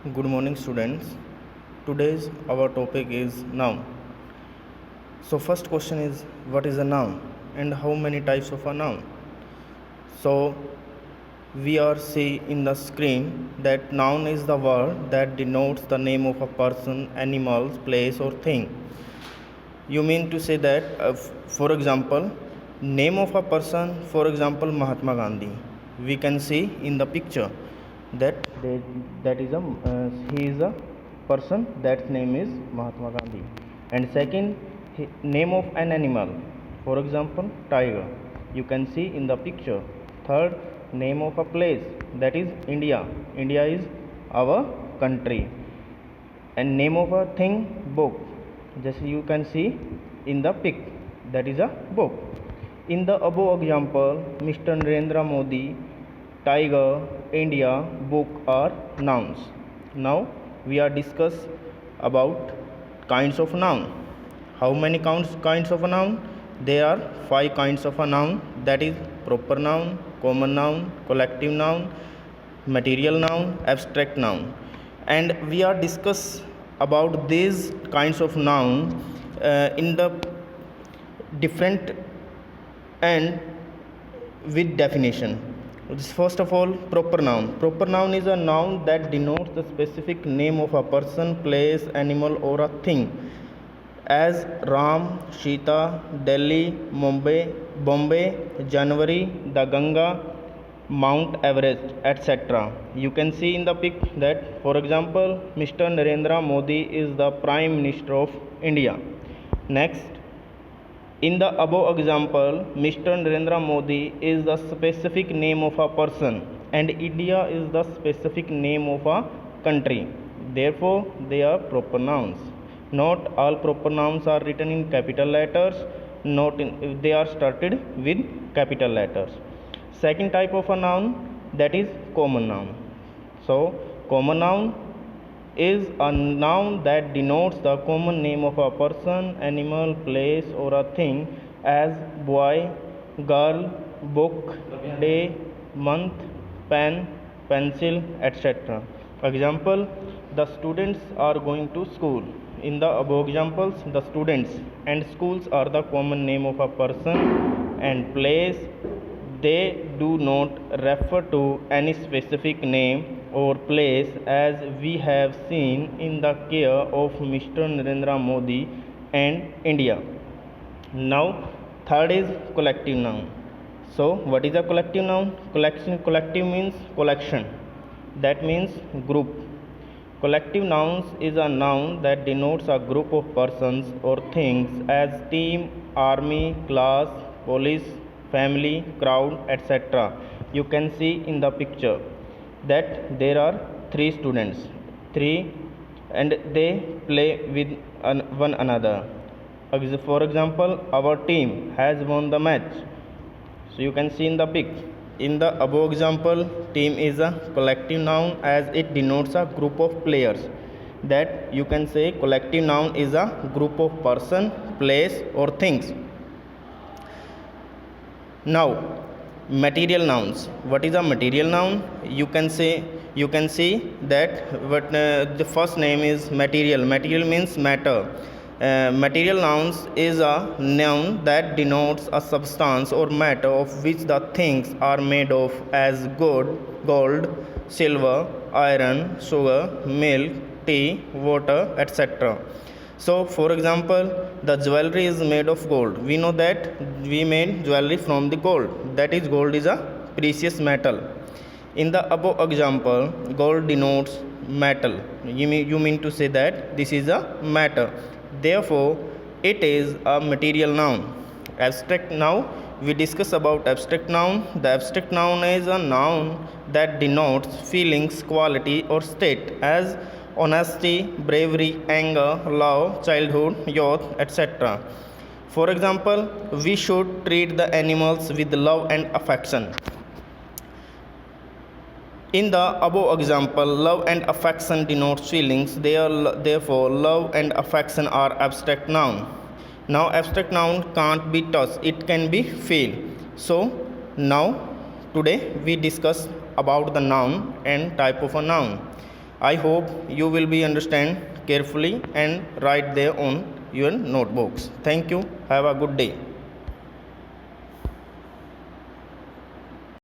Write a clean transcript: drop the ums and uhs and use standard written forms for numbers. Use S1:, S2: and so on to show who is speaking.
S1: Good morning, students. Today's our topic is noun. So first question is what is a noun and how many types of a noun? So we are see in the screen that noun is the word that denotes the name of a person, animal, place or thing. You mean to say that for example, name of a person, for example Mahatma Gandhi. We can see in the picture that that is a he is a person that name is Mahatma Gandhi. And second, name of an animal, for example tiger, you can see in the picture. Third, name of a place, that is India. India is our country. And name of a thing, book, just you can see in the pic, that is a book. In the above example, Mr. Narendra Modi, tiger, India, book are nouns. Now we are discuss about kinds of noun. How many kinds of a noun? There are 5 kinds of a noun, that is proper noun, common noun, collective noun, material noun, abstract noun. And we are discuss about these kinds of noun in the different and with definition. First of all, proper noun. Proper noun is a noun that denotes the specific name of a person, place, animal or a thing, as Ram, Sita, Delhi, Mumbai, Bombay, January, the Ganga, Mount Everest, etc. You can see in the pic that, for example, Mr. Narendra Modi is the Prime Minister of India. Next, in the above example, Mr. Narendra Modi is the specific name of a person and India is the specific name of a country. Therefore, they are proper nouns. Not all proper nouns are written in capital letters, not in, they are started with capital letters. Second type of a noun, that is common noun. So, common noun is a noun that denotes the common name of a person, animal, place or a thing, as boy, girl, book, day, month, pen, pencil, etc. Example, the students are going to school. In the above examples, the students and schools are the common name of a person and place. They do not refer to any specific name or place, as we have seen in the case of Mr. Narendra Modi and India. Now, third is collective noun. So, what is a collective noun? Collective means collection. That means group. Collective nouns is a noun that denotes a group of persons or things, as team, army, class, police, family, crowd, etc. You can see in the picture that there are 3 students, 3, and they play with one another. For example, our team has won the match. So you can see in the pic. In the above example, team is a collective noun as it denotes a group of players. That you can say collective noun is a group of person, place or things. Now, material nouns. What is a material noun? You can see that what the first name is material. Material means matter. Material nouns is a noun that denotes a substance or matter of which the things are made of, as gold, silver, iron, sugar, milk, tea, water, etc. So, for example, the jewelry is made of gold. We know that we made jewelry from the gold. That is, gold is a precious metal. In the above example, gold denotes metal. You mean to say that this is a matter. Therefore, it is a material noun. Abstract. Now we discuss about abstract noun. The abstract noun is a noun that denotes feelings, quality or state, as honesty, bravery, anger, love, childhood, youth, etc. For example, we should treat the animals with love and affection. In the above example, love and affection denotes feelings. Therefore, love and affection are abstract noun. Now, abstract noun can't be touched; it can be feel. So, now today we discuss about the noun and type of a noun. I hope you will be understand carefully and write there on your notebooks. Thank you. Have a good day.